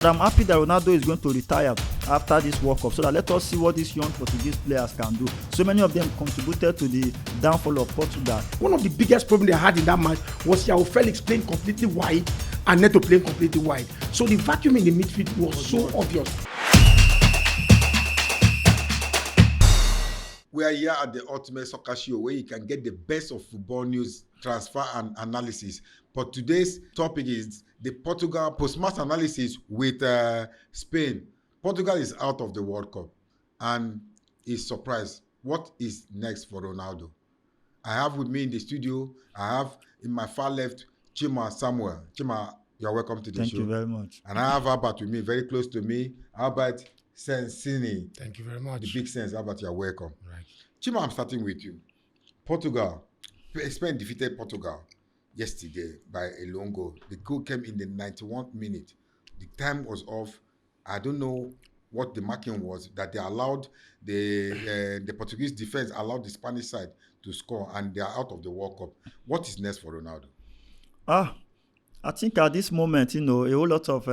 I'm happy that Ronaldo is going to retire after this World Cup, so that let us see what these young Portuguese players can do. So many of them contributed to the downfall of Portugal. One of the biggest problems they had in that match was João Felix playing completely wide and Neto playing completely wide. So the vacuum in the midfield was so obvious. We are here at the Ultimate Soccer Show, where you can get the best of football news, transfer and analysis. But today's topic is the Portugal post-match analysis with Spain. Portugal is out of the World Cup and is surprised. What is next for Ronaldo? I have with me in the studio, I have in my far left, Chima Samuel. Chima, you're welcome to the show. Thank you very much. And I have Albert with me, very close to me. Albert Sensini. Thank you very much. The big sense. Albert, you're welcome. Right. Chima, I'm starting with you. Portugal. Spain defeated Portugal yesterday by a long goal. The goal came in the 91st minute. The time was off. I don't know what the marking was, that they allowed the Portuguese defense allowed the Spanish side to score, and they are out of the World Cup. What is next for Ronaldo? I think at this moment, a whole lot of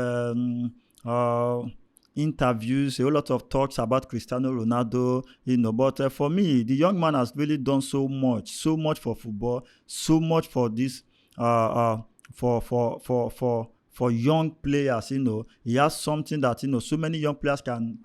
interviews, a whole lot of talks about Cristiano Ronaldo, but for me, the young man has really done so much for football, so much for this, for young players. He has something that so many young players can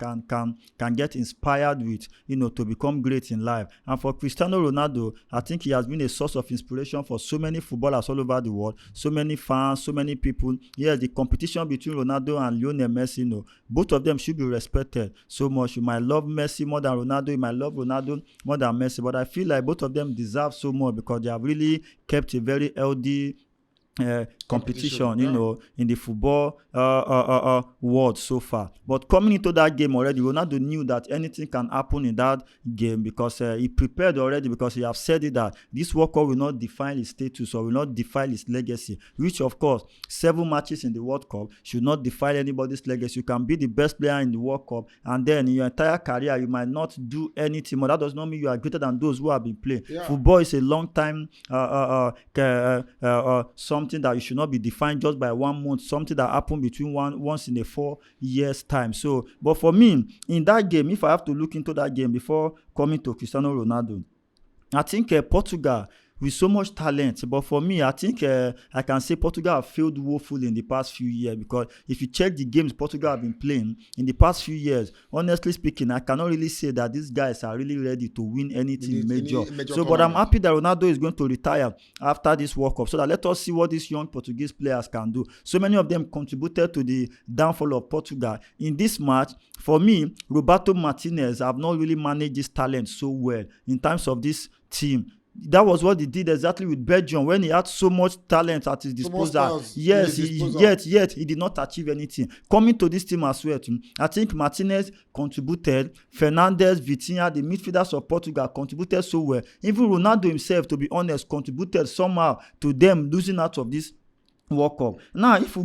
get inspired with, to become great in life. And for Cristiano Ronaldo, I think he has been a source of inspiration for so many footballers all over the world, so many fans, so many people. Yeah, the competition between Ronaldo and Lionel Messi, both of them should be respected so much. You might love Messi more than Ronaldo, you might love Ronaldo more than Messi, but I feel like both of them deserve so much because they have really kept a very healthy competition, in the football world so far. But coming into that game already, Ronaldo knew that anything can happen in that game because he prepared already, because he have said it that this World Cup will not define his status or will not define his legacy, which of course 7 matches in the World Cup should not define anybody's legacy. You can be the best player in the World Cup and then in your entire career you might not do anything more. That does not mean you are greater than those who have been playing. Yeah. Football is a long time something that you should not be defined just by 1 month, something that happened between once in a 4 years time. So, but for me, in that game, if I have to look into that game before coming to Cristiano Ronaldo, I think Portugal with so much talent, but for me, I think I can say Portugal have failed woefully in the past few years, because if you check the games Portugal have been playing in the past few years, honestly speaking, I cannot really say that these guys are really ready to win anything major. So, but I'm happy that Ronaldo is going to retire after this World Cup, so that let us see what these young Portuguese players can do. So many of them contributed to the downfall of Portugal. In this match, for me, Roberto Martinez have not really managed this talent so well in terms of this team. That was what he did exactly with Belgium when he had so much talent at his disposal. Yes, yet he did not achieve anything. Coming to this team as well, I think Martinez contributed. Fernandes, Vitinha, the midfielders of Portugal contributed so well. Even Ronaldo himself, to be honest, contributed somehow to them losing out of this World Cup. Now, if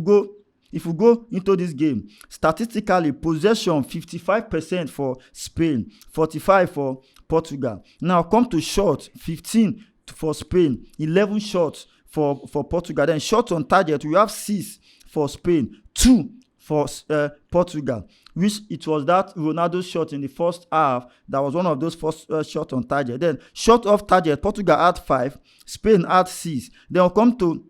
we go into this game, statistically, possession 55% for Spain, 45% for Portugal. Now come to shots, 15 for Spain, 11 shots for Portugal. Then shots on target, we have 6 for Spain, 2 for Portugal. Which it was that Ronaldo shot in the first half that was one of those first shots on target. Then shot off target, Portugal had 5, Spain had 6. Then we'll come to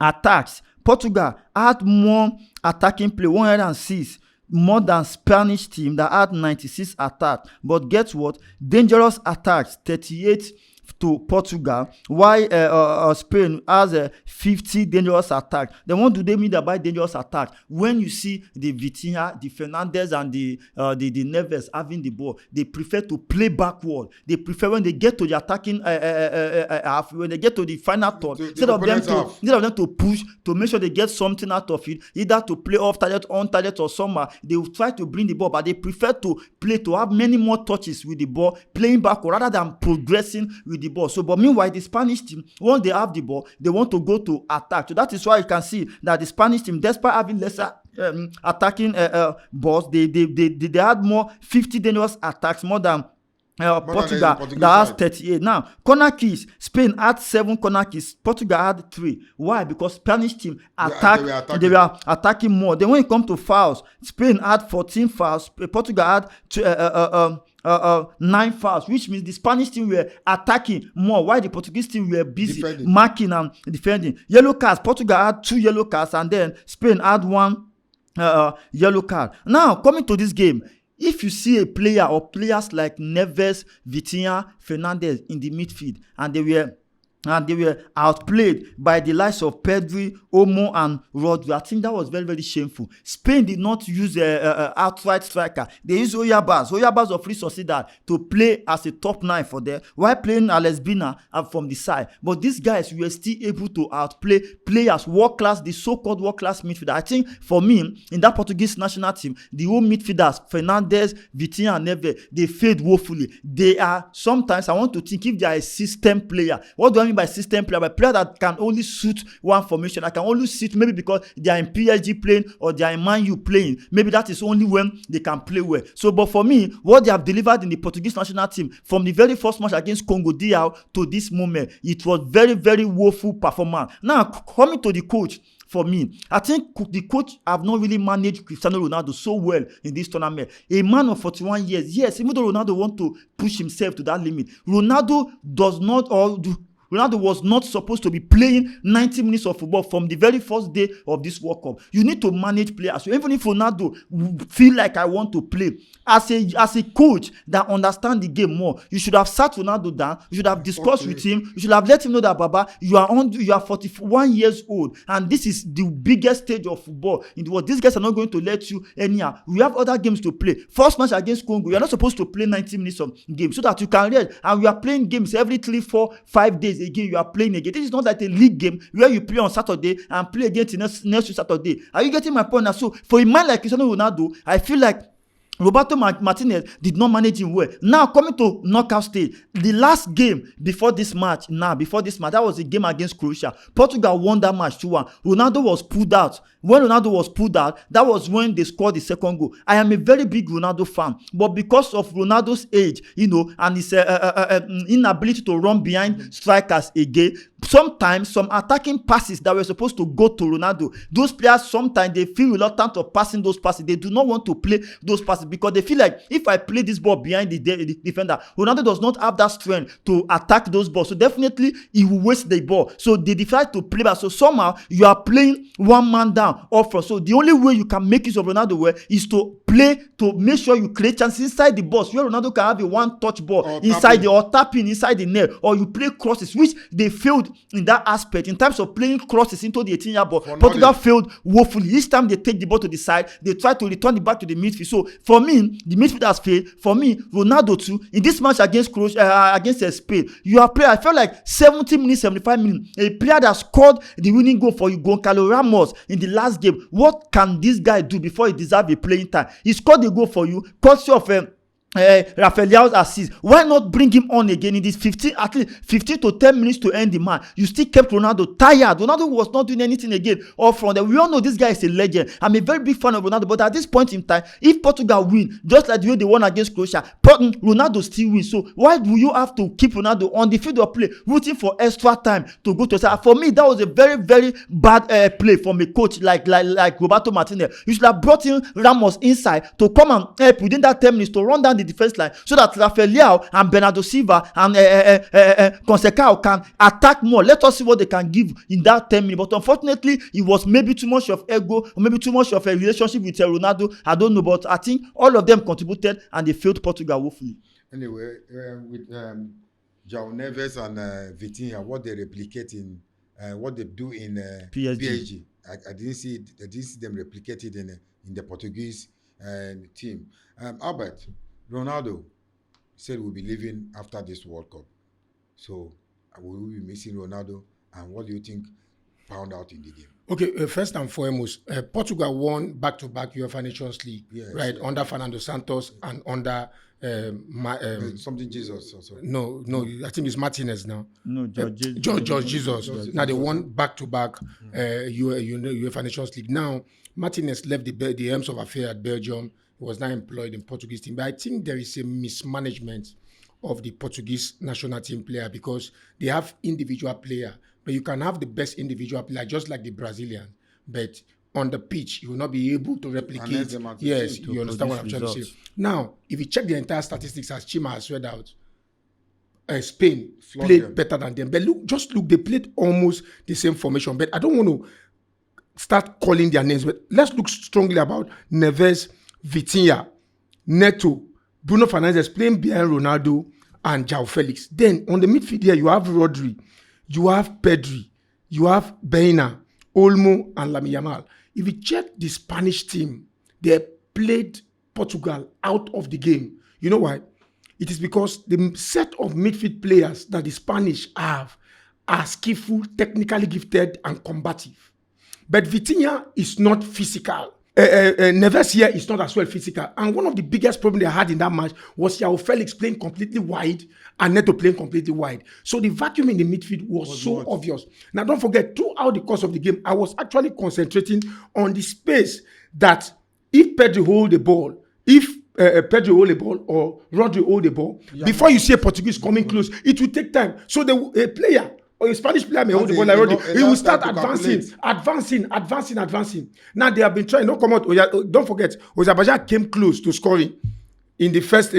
attacks. Portugal had more attacking play, 106, more than Spanish team that had 96 attacks. But guess what? Dangerous attacks, 38 to Portugal, while Spain has 50 dangerous attacks. Then what do they mean by dangerous attack? When you see the Vitinha, the Fernandes, and the Neves having the ball, they prefer to play backward. They prefer when they get to the attacking half, when they get to the final third, instead of them to push to make sure they get something out of it, either to play off target, on target, or somewhere. They will try to bring the ball, but they prefer to play, to have many more touches with the ball, playing backward rather than progressing with the ball. So, but meanwhile, the Spanish team, once they have the ball, they want to go to attack. So that is why you can see that the Spanish team, despite having lesser attacking balls, they had more 50 dangerous attacks, more than More than the Portugal Portuguese that has side. 38. Now, corner kicks, Spain had 7 corner kicks, Portugal had 3. Why? Because Spanish team They were they attacking. were attacking more. Then when it comes to fouls, Spain had 14 fouls, Portugal had 9 fouls, which means the Spanish team were attacking more, while the Portuguese team were busy Defending. marking and defending. Yellow cards, Portugal had 2 yellow cards, and then Spain had 1 yellow card. Now, coming to this game, if you see a player or players like Neves, Vitinha, Fernandes in the midfield, and they were outplayed by the likes of Pedri, Olmo, and Rodri, I think that was very, very shameful. Spain did not use outright striker. They used Oyabas of Free Sociedad to play as a top 9 for them, while playing Alex Bina from the side. But these guys were still able to outplay players, world-class, the so-called world-class midfielder. I think for me, in that Portuguese national team, the whole midfielders, Fernandes, Vitinha, and Neves, they failed woefully. They are, sometimes I want to think if they are a system player. What do I mean by system player? By player that can only suit one formation. I can only suit maybe because they are in PSG playing or they are in Man U playing. Maybe that is only when they can play well. So, but for me, what they have delivered in the Portuguese national team from the very first match against Congo DR to this moment, it was very, very woeful performance. Now, coming to the coach, for me, I think the coach have not really managed Cristiano Ronaldo so well in this tournament. A man of 41 years, yes, even though Ronaldo want to push himself to that limit, Ronaldo was not supposed to be playing 90 minutes of football from the very first day of this World Cup. You need to manage players. So even if Ronaldo feel like I want to play, as a coach that understand the game more, you should have sat Ronaldo down. You should have discussed with him. You should have let him know that, Baba, you are 41 years old, and this is the biggest stage of football in the world. These guys are not going to let you anyhow. We have other games to play. First match against Congo, you are not supposed to play 90 minutes of game so that you can rest. And we are playing games every 3, 4, 5 days. Again, you are playing again. This is not like a league game where you play on Saturday and play again till next Saturday. Are you getting my point now? So for a man like Cristiano Ronaldo, I feel like Roberto Martinez did not manage him well. Now, coming to knockout stage, the last game before this match, that was a game against Croatia. Portugal won that match 2-1. Ronaldo was pulled out. When Ronaldo was pulled out, that was when they scored the second goal. I am a very big Ronaldo fan, but because of Ronaldo's age, and his inability to run behind strikers again, sometimes some attacking passes that were supposed to go to Ronaldo, those players sometimes they feel reluctant of passing those passes. They do not want to play those passes because they feel like if I play this ball behind the defender, Ronaldo does not have that strength to attack those balls. So definitely he will waste the ball. So they decide to play back. So somehow you are playing one man down up front. So the only way you can make use of Ronaldo well is to play, to make sure you create chances inside the box where Ronaldo can have a one-touch ball or tapping inside the net, or you play crosses, which they failed in that aspect in terms of playing crosses into the 18-yard box. Portugal failed woefully. Each time they take the ball to the side, they try to return it back to the midfield. So for me, the midfield has failed. For me, Ronaldo too, in this match against Spain, you are playing, I felt like 70 minutes, 75 minutes, a player that scored the winning goal for you, Goncalo Ramos, in the last game. What can this guy do before he deserves a playing time? He scored the goal for you, courtesy of Rafael Leao's assist. Why not bring him on again in this 15 to 10 minutes to end the match? You still kept Ronaldo tired. Ronaldo was not doing anything again off front. We all know this guy is a legend. I'm a very big fan of Ronaldo, but at this point in time, if Portugal win, just like the way they won against Croatia, Ronaldo still wins. So why do you have to keep Ronaldo on the field of play, rooting for extra time to go to side? For me, that was a very, very bad play from a coach like Roberto Martinez. You should have brought in Ramos inside to come and help within that 10 minutes to run down the defense line so that Rafael Leao and Bernardo Silva and Conceição can attack more. Let us see what they can give in that 10 minutes. But unfortunately, it was maybe too much of ego or maybe too much of a relationship with Ronaldo. I don't know, but I think all of them contributed and they failed Portugal woefully. Anyway, with João Neves and Vitinha, what they replicate in what they do in PSG. I didn't see them replicated in the Portuguese team. Albert, Ronaldo said we'll be leaving after this World Cup. So will we be missing Ronaldo? And what do you think found out in the game? Okay, first and foremost, Portugal won back-to-back UEFA Nations League, right? Under Fernando Santos and under something Jesus also. No, I think it's Martinez now. No, George Jesus. Now they won back-to-back UEFA Nations League. Now Martinez left the helms of affair at Belgium. He was now employed in Portuguese team. But I think there is a mismanagement of the Portuguese national team player because they have individual player, but you can have the best individual player just like the Brazilian, but on the pitch you will not be able to replicate. them as a Yes, team to you understand what I'm produce trying to results. say. Now, if you check the entire statistics as Chima has read out, Spain Flog played them. better than them. But look, they played almost the same formation. But I don't want to start calling their names. But let's look strongly about Neves, Vitinha, Neto, Bruno Fernandes playing behind Ronaldo and João Felix. Then on the midfield here, you have Rodri, you have Pedri, you have Beina, Olmo, and Lamine Yamal. If you check the Spanish team, they played Portugal out of the game. You know why? It is because the set of midfield players that the Spanish have are skillful, technically gifted, and combative. But Vitinha is not physical. Neves here is not as well physical. And one of the biggest problems they had in that match was João Felix playing completely wide and Neto playing completely wide. So the vacuum in the midfield was so obvious. Now, don't forget, throughout the course of the game, I was actually concentrating on the space that if Pedri hold the ball, if Pedro hold the ball or Rodri hold the ball, before you see a Portuguese coming close, it will take time. So a player or a Spanish player may hold the ball like Rodri. He will start advancing. Now they have been trying. Don't come out. Don't forget, Azerbaijan came close to scoring in the first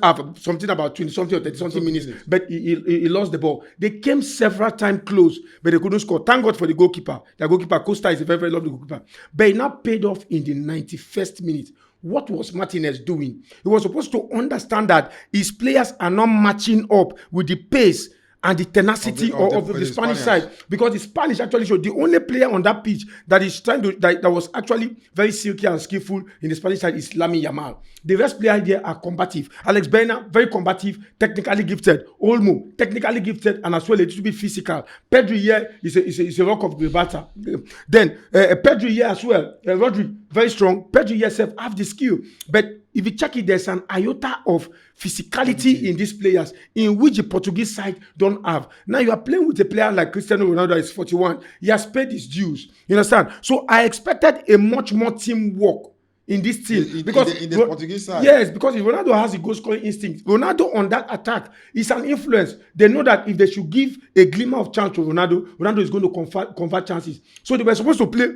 half, something about 20 something or 30 something minutes, but he lost the ball. They came several times close, but they couldn't score. Thank God for the goalkeeper. The goalkeeper Costa is a very, very lovely goalkeeper. But he now paid off in the 91st minute. What was Martinez doing? He was supposed to understand that his players are not matching up with the pace and the tenacity of the Spanish side, because the Spanish actually showed the only player on that pitch that is trying to that was actually very silky and skillful in the Spanish side is Lamine Yamal. The rest players there are combative. Alex Baena, very combative, technically gifted. Olmo, technically gifted and as well a little bit physical. Pedri here is a rock of Gibraltar. Then Pedri here as well. Rodri, very strong. Pedri here have the skill, but if you check it, there's an iota of physicality in these players in which the Portuguese side don't have. Now you are playing with a player like Cristiano Ronaldo that is 41. He has paid his dues. You understand? So I expected a much more teamwork in this team. Because in the Portuguese side. Yes, because if Ronaldo has a goal scoring instinct, Ronaldo on that attack is an influence. They know that if they should give a glimmer of chance to Ronaldo is going to convert chances. So they were supposed to play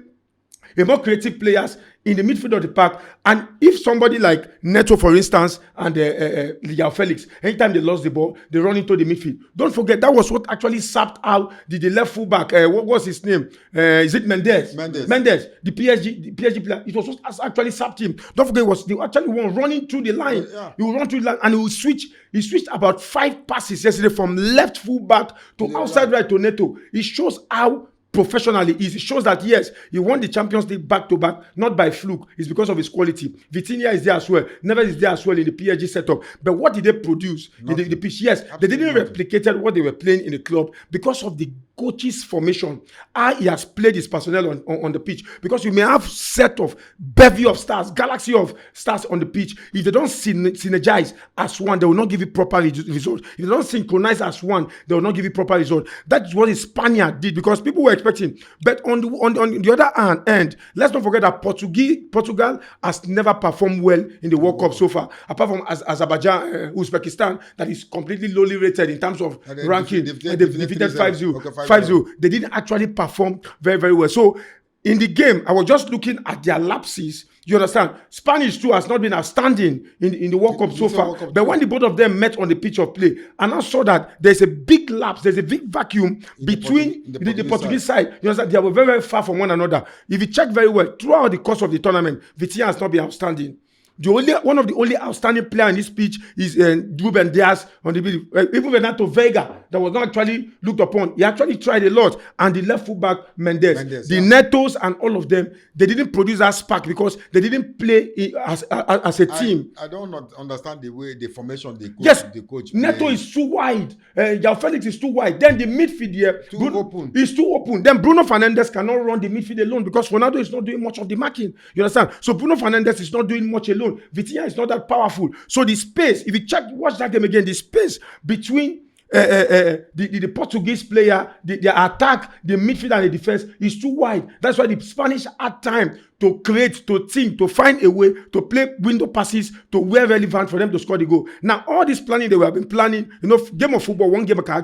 a more creative players in the midfield of the park. And if somebody like Neto, for instance, and João Felix, anytime they lost the ball, they run into the midfield. Don't forget, that was what actually sapped out the left fullback. What was his name? Is it Mendes? Mendes, the PSG player. It was what actually sapped him. Don't forget, it was the actually one running through the line. Yeah. He will run through the line and he will switch. He switched about 5 passes yesterday from left fullback to outside right to Neto. It shows how professionally is. It shows that yes, he won the Champions League back to back, not by fluke. It's because of his quality. Vitinha is there as well. Neves is there as well in the PSG setup. But what did they produce in the pitch? Yes, they didn't replicate what they were playing in the club because of the coach's formation. How he has played his personnel on the pitch. Because you may have set of bevy of stars, galaxy of stars on the pitch. If they don't synergize as one, they will not give you proper result. If they don't synchronize as one, they will not give you proper result. That's what the Spaniard did, because people were expecting. But on the other end, let's not forget that Portugal has never performed well in the World Cup so far, apart from Azerbaijan, Uzbekistan, that is completely lowly rated in terms of ranking. They've defeated 5-0. 5-0. They didn't actually perform very, very well. So in the game, I was just looking at their lapses. You understand? Spanish too has not been outstanding in the World Cup so far. But when the both of them met on the pitch of play, and I saw that there's a big lapse, there's a big vacuum between the Portuguese side. You understand? They were very, very far from one another. If you check very well, throughout the course of the tournament, Vitinha has not been outstanding. One of the only outstanding player in this pitch is Ruben Diaz on the video. Even Renato Vega, that was not actually looked upon. He actually tried a lot. And the left fullback, Mendes the Netos and all of them, they didn't produce that spark because they didn't play as a team. I don't understand the formation they coach. Yes, the coach Neto is too wide. João Felix is too wide. Then the midfield here open. Is too open. Then Bruno Fernandes cannot run the midfield alone because Ronaldo is not doing much of the marking. You understand? So Bruno Fernandes is not doing much alone. Vitinha is not that powerful. So the space, if you watch that game again, the space between the Portuguese player, the attack, the midfield and the defense is too wide. That's why the Spanish had time to create, to think, to find a way to play window passes to where relevant for them to score the goal. Now, all this planning they have been planning, game of football, one goal can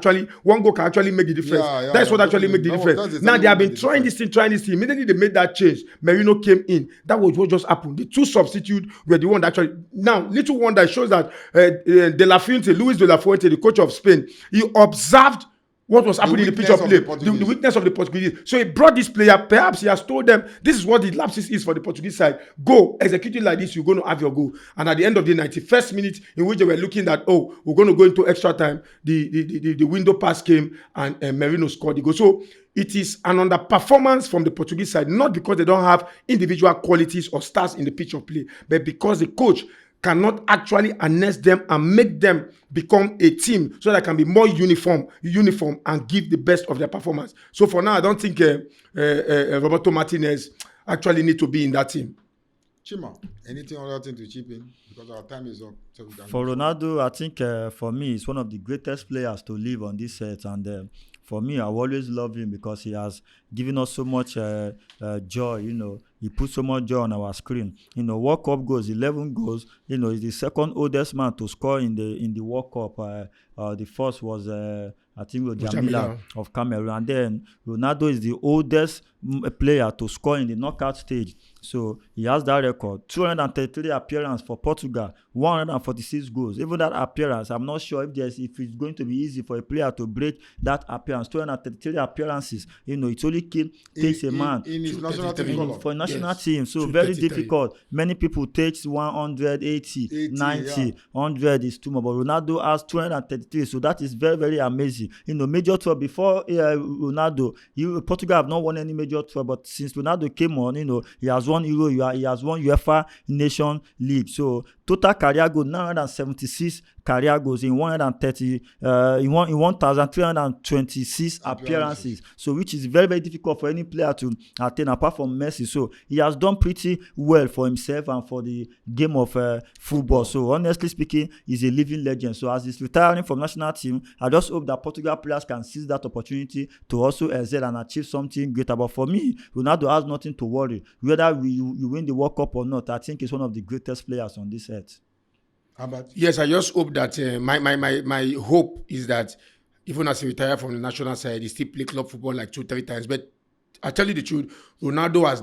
actually make the difference. That's what actually make the difference. Now they have been trying this thing. Immediately they made that change. Merino came in. That was what just happened. The two substitutes were the one that actually. Now, little wonder shows that Luis De La Fuente, the coach of Spain, he observed what was happening in the pitch of play, the weakness of the Portuguese. So he brought this player. Perhaps he has told them this is what the lapses is for the Portuguese side. Go execute it like this. You're going to have your goal. And at the end of the 91st minute, in which they were looking at, we're going to go into extra time, the window pass came and Merino scored the goal. So it is an underperformance from the Portuguese side, not because they don't have individual qualities or stars in the pitch of play, but because the coach cannot actually harness them and make them become a team so that can be more uniform and give the best of their performance. So for now, I don't think Roberto Martinez actually need to be in that team. Chima, anything other thing to chip in? Because our time is up. So for Ronaldo, I think for me, he's one of the greatest players to live on this set. And for me, I've always loved him because he has given us so much joy. He put so much joy on our screen. World Cup goals, 11 goals. He's the second oldest man to score in the World Cup. The first was I think Jamila of Cameroon, and then Ronaldo is the oldest player to score in the knockout stage. So he has that record. 233 appearances for Portugal, 146 goals. Even that appearance, I'm not sure if it's going to be easy for a player to break that appearance. 233 apperances. It only takes a man in his national team for national team. So very difficult. Many people take 180, 90, 100 is too much. But Ronaldo has 233. So that is very, very amazing. Major tour before Ronaldo, Portugal have not won any major tour, but since Ronaldo came on, he has won Euro, he has won UEFA Nation League. So total career goal 976 career goals in 1,326 appearances. So which is very, very difficult for any player to attain apart from Messi. So he has done pretty well for himself and for the game of football. So honestly speaking, he's a living legend. So as he's retiring from national team, I just hope that Portugal players can seize that opportunity to also excel and achieve something greater. But for me, Ronaldo has nothing to worry. Whether you win the World Cup or not, I think he's one of the greatest players on this earth. Yes, I just hope that my hope is that even as he retired from the national side, he still play club football like 2-3 times. But I tell you the truth, Ronaldo has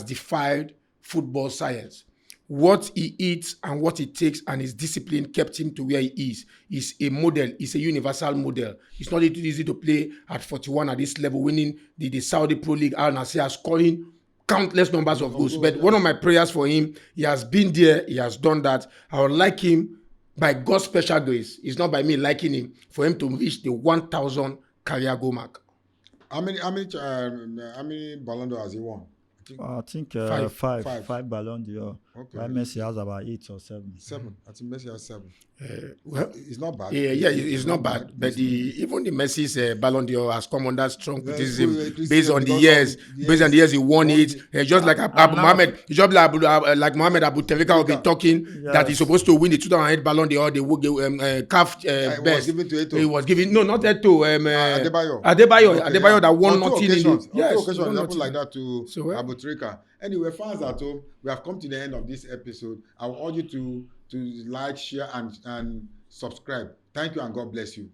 defied football science. What he eats and what he takes and his discipline kept him to where he is. He's a model. He's a universal model. It's not easy to play at 41 at this level, winning the Saudi Pro League, Al Nassr, scoring countless numbers of goals. But one of my prayers for him, he has been there, he has done that. I would like him, by God's special grace, it's not by me liking him, for him to reach the 1,000 career goal mark. How many Ballon d'Or has he won? I think five Ballon d'Or. Okay. While Messi has about 8 or 7. 7. I think Messi has 7. Well, it's not bad. Yeah, it's not bad. But even the Messi's Ballon d'Or has come under strong criticism based on the years. Based on the years he won it. Just like Abu Mohamed, like Mohamed Abu Trika will be talking that he's supposed to win the 2008 Ballon d'Or. They CAF best. It was given not that to Adebayo that won nothing. Yes, occasions like that to Abu Trika. Anyway, fans at home, we have come to the end of this episode. I will urge you to like, share, and subscribe. Thank you and God bless you.